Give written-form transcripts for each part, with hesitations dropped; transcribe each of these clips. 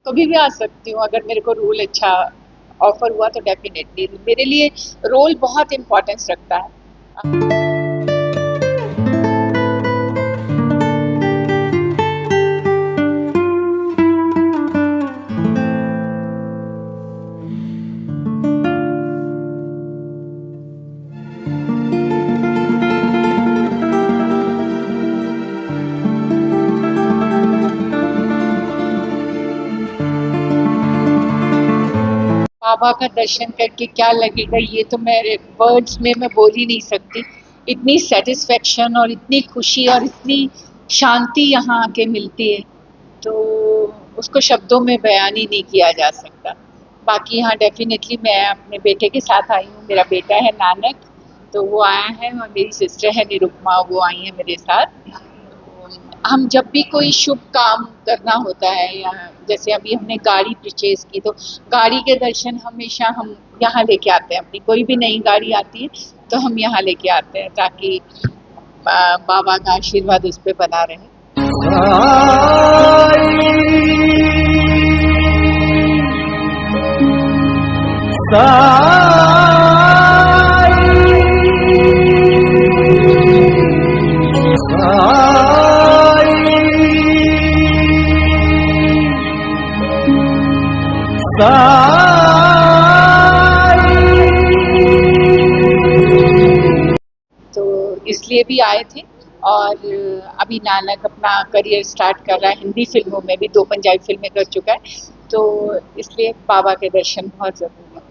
कभी भी आ सकती हूँ, अगर मेरे को रोल अच्छा ऑफर हुआ तो डेफिनेटली मेरे लिए रोल बहुत इम्पोर्टेंस रखता है। बाबा का दर्शन करके क्या लगेगा, ये तो मेरे वर्ड्स में मैं बोल ही नहीं सकती। इतनी सेटिस्फेक्शन और इतनी खुशी और इतनी शांति यहाँ आके मिलती है, तो उसको शब्दों में बयान ही नहीं किया जा सकता। बाकी यहाँ डेफिनेटली मैं अपने बेटे के साथ आई हूँ, मेरा बेटा है नानक, तो वो आया है, और मेरी सिस्टर है निरुपमा, वो आई है मेरे साथ। हम जब भी कोई शुभ काम करना होता है, या जैसे अभी हमने गाड़ी परचेज की, तो गाड़ी के दर्शन हमेशा हम यहाँ लेके आते हैं। अपनी कोई भी नई गाड़ी आती है तो हम यहाँ लेके आते हैं, ताकि बाबा का आशीर्वाद उस पर बना रहे। तो इसलिए भी आए थे। और अभी नानक अपना करियर स्टार्ट कर रहा है, हिंदी फिल्मों में भी 2 पंजाबी फिल्में कर चुका है, तो इसलिए बाबा के दर्शन बहुत ज़रूरी है।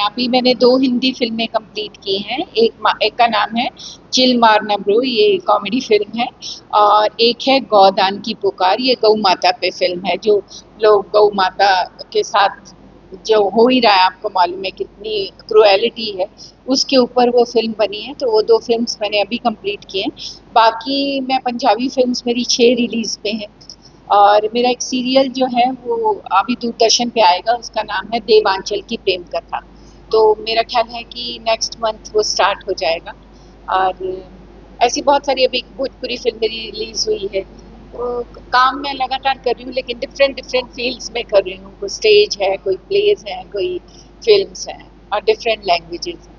अभी मैंने 2 हिंदी फिल्में कंप्लीट की हैं। एक का नाम है चिल मारना ब्रो, ये कॉमेडी फिल्म है, और एक है गौदान की पुकार, ये गौ माता पे फिल्म है। जो लोग गौ माता के साथ जो हो ही रहा है, आपको मालूम है कितनी क्रुएलिटी है, उसके ऊपर वो फिल्म बनी है। तो वो 2 फिल्म्स मैंने अभी कंप्लीट की हैं। बाकी मैं पंजाबी फिल्म्स मेरी 6 रिलीज पे हैं, और मेरा एक सीरियल जो है वो अभी दूरदर्शन पे आएगा, उसका नाम है देवांचल की प्रेम कथा। तो मेरा ख्याल है कि नेक्स्ट मंथ वो स्टार्ट हो जाएगा। और ऐसी बहुत सारी अभी भोजपुरी फिल्में रिलीज हुई है। तो काम मैं लगातार कर रही हूँ, लेकिन डिफरेंट डिफरेंट फील्ड्स में कर रही हूँ। कोई स्टेज है, कोई प्लेज है, कोई फिल्म्स हैं, और डिफरेंट लैंग्वेजेस हैं।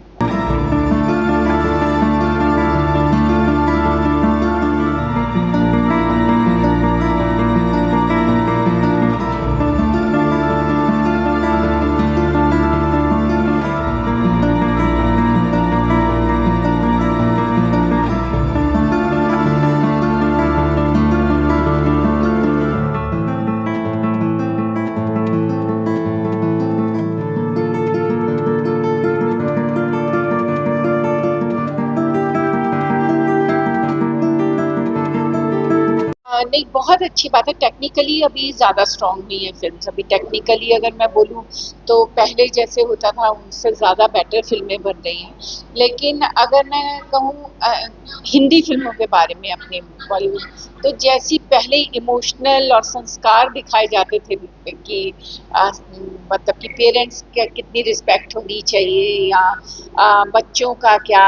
नहीं, बहुत अच्छी बात है। टेक्निकली अभी ज़्यादा स्ट्रॉन्ग हुई है फिल्म्स। अभी टेक्निकली अगर मैं बोलूँ तो पहले जैसे होता था उससे ज़्यादा बेटर फिल्में बन रही हैं। लेकिन अगर मैं कहूँ हिंदी फिल्मों के बारे में अपने बॉलीवुड, तो जैसी पहले इमोशनल और संस्कार दिखाए जाते थे कि मतलब कि पेरेंट्स का कितनी रिस्पेक्ट होनी चाहिए, या बच्चों का क्या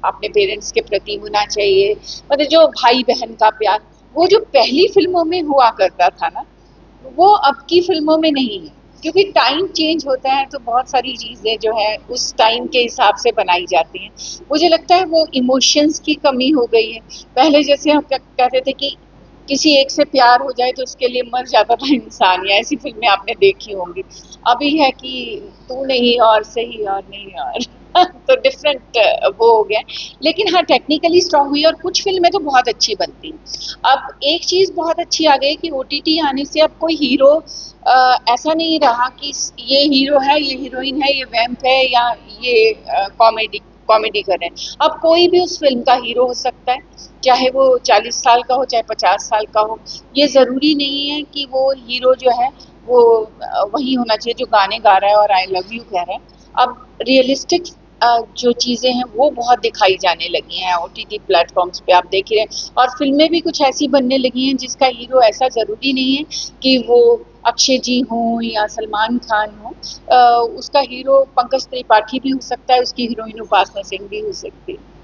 अपने पेरेंट्स के प्रति होना चाहिए, मतलब जो भाई बहन का प्यार, वो जो पहली फिल्मों में हुआ करता था ना, वो अब की फिल्मों में नहीं है। क्योंकि टाइम चेंज होता है, तो बहुत सारी चीजें जो है उस टाइम के हिसाब से बनाई जाती हैं। मुझे लगता है वो इमोशंस की कमी हो गई है। पहले जैसे हम कहते थे कि किसी एक से प्यार हो जाए तो उसके लिए मर जाता था इंसान, या ऐसी फिल्में आपने देखी होंगी। अभी है कि तू नहीं और सही और नहीं और तो डिफरेंट वो हो गया। लेकिन हाँ, टेक्निकली स्ट्रांग हुई, और कुछ फिल्में तो बहुत अच्छी बनती हैं। अब एक चीज बहुत अच्छी आ गई कि ओटीटी आने से अब कोई हीरो ऐसा नहीं रहा कि ये हीरो है, ये हीरोइन है, ये वैम्प है, या ये कॉमेडी कॉमेडी कर रहे हैं। अब कोई भी उस फिल्म का हीरो हो सकता है, चाहे वो 40 साल का हो चाहे 50 साल का हो। ये जरूरी नहीं है कि वो हीरो जो है वो वही होना चाहिए जो गाने गा रहा है और आई लव यू कह रहा है। अब रियलिस्टिक जो चीजें हैं वो बहुत दिखाई जाने लगी हैं ओटीटी प्लेटफॉर्म्स पे, आप देख रहे हैं। और फिल्में भी कुछ ऐसी बनने लगी हैं जिसका हीरो ऐसा जरूरी नहीं है कि वो अक्षय जी हों या सलमान खान हो। उसका हीरो पंकज त्रिपाठी भी हो सकता है, उसकी हीरोइन उपासना सिंह भी हो सकती है।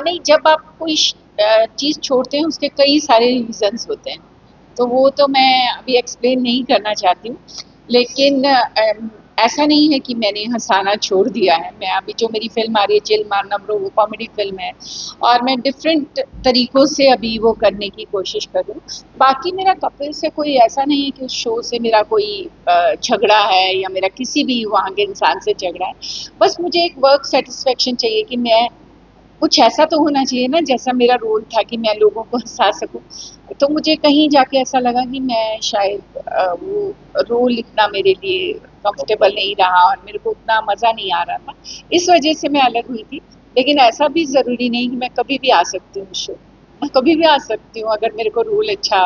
नहीं, जब आप कोई चीज छोड़ते हैं उसके कई सारे रीजंस होते हैं, तो वो तो मैं अभी एक्सप्लेन नहीं करना चाहती हूँ। लेकिन ऐसा नहीं है कि मैंने हंसाना छोड़ दिया है। मैं अभी जो मेरी फिल्म आ रही है चिल मारना ब्रो, वो कॉमेडी फिल्म है और मैं डिफरेंट तरीकों से अभी वो करने की कोशिश कर रही हूँ। बाकी मेरा कपिल से कोई ऐसा नहीं है कि उस शो से मेरा कोई झगड़ा है या मेरा किसी भी वहाँ के इंसान से झगड़ा है। बस मुझे एक वर्क सेटिस्फेक्शन चाहिए कि मैं कुछ ऐसा तो होना चाहिए ना, जैसा मेरा रोल था कि मैं लोगों को हंसा सकूं। तो मुझे कहीं जाके ऐसा लगा कि मैं शायद वो रोल इतना मेरे लिए कंफर्टेबल नहीं रहा और मेरे को उतना मजा नहीं आ रहा था, इस वजह से मैं अलग हुई थी। लेकिन ऐसा भी जरूरी नहीं कि मैं कभी भी आ सकती हूँ शो, मैं कभी भी आ सकती हूँ अगर मेरे को रोल अच्छा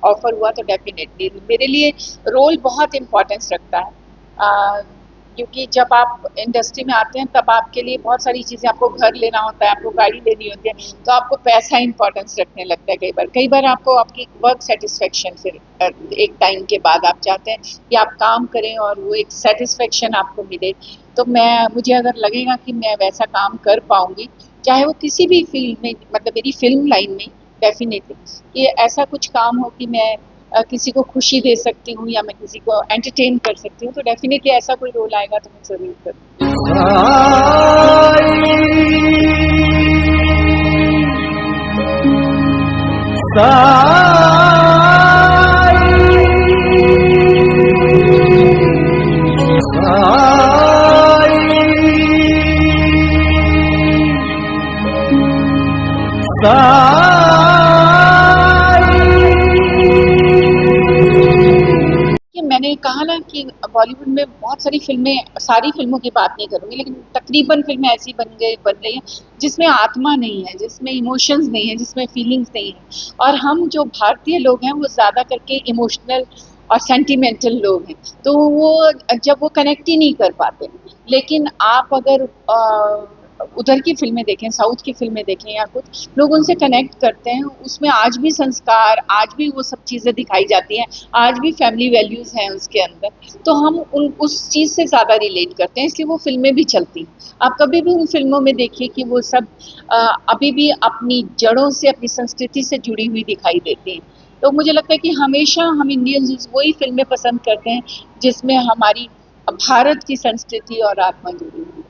ऑफर हुआ तो डेफिनेटली। मेरे लिए रोल बहुत इम्पोर्टेंस रखता है, क्योंकि जब आप इंडस्ट्री में आते हैं तब आपके लिए बहुत सारी चीज़ें, आपको घर लेना होता है, आपको गाड़ी लेनी होती है, तो आपको पैसा इंपॉर्टेंस रखने लगता है। कई बार आपको आपकी वर्क सेटिस्फेक्शन, फिर एक टाइम के बाद आप चाहते हैं कि आप काम करें और वो एक सेटिस्फेक्शन आपको मिले। तो मुझे अगर लगेगा कि मैं वैसा काम कर पाऊंगी, चाहे वो किसी भी फील्ड में, मतलब मेरी फिल्म लाइन में, डेफिनेटली ये ऐसा कुछ काम हो कि मैं किसी को खुशी दे सकती हूँ या मैं किसी को एंटरटेन कर सकती हूँ, तो डेफिनेटली ऐसा कोई रोल आएगा तो मैं जरूर कि मैंने कहा ना कि बॉलीवुड में बहुत सारी फिल्में, सारी फिल्मों की बात नहीं करूंगी लेकिन तकरीबन फिल्में ऐसी बन रही हैं जिसमें आत्मा नहीं है, जिसमें इमोशंस नहीं है, जिसमें फीलिंग्स नहीं है। और हम जो भारतीय लोग हैं वो ज्यादा करके इमोशनल और सेंटिमेंटल लोग हैं, तो वो जब वो कनेक्ट ही नहीं कर पाते। लेकिन आप अगर उधर की फिल्में देखें, साउथ की फिल्में देखें या कुछ, लोग उनसे कनेक्ट करते हैं, उसमें आज भी संस्कार, आज भी वो सब चीज़ें दिखाई जाती हैं, आज भी फैमिली वैल्यूज़ हैं उसके अंदर। तो हम उस चीज़ से ज़्यादा रिलेट करते हैं, इसलिए वो फिल्में भी चलती हैं। आप कभी भी उन फिल्मों में देखिए कि वो सब अभी भी अपनी जड़ों से, अपनी संस्कृति से जुड़ी हुई दिखाई देती हैं। तो मुझे लगता है कि हमेशा हम इंडियंस वही फिल्में पसंद करते हैं जिसमें हमारी भारत की संस्कृति और आत्मा जुड़ी हुई है।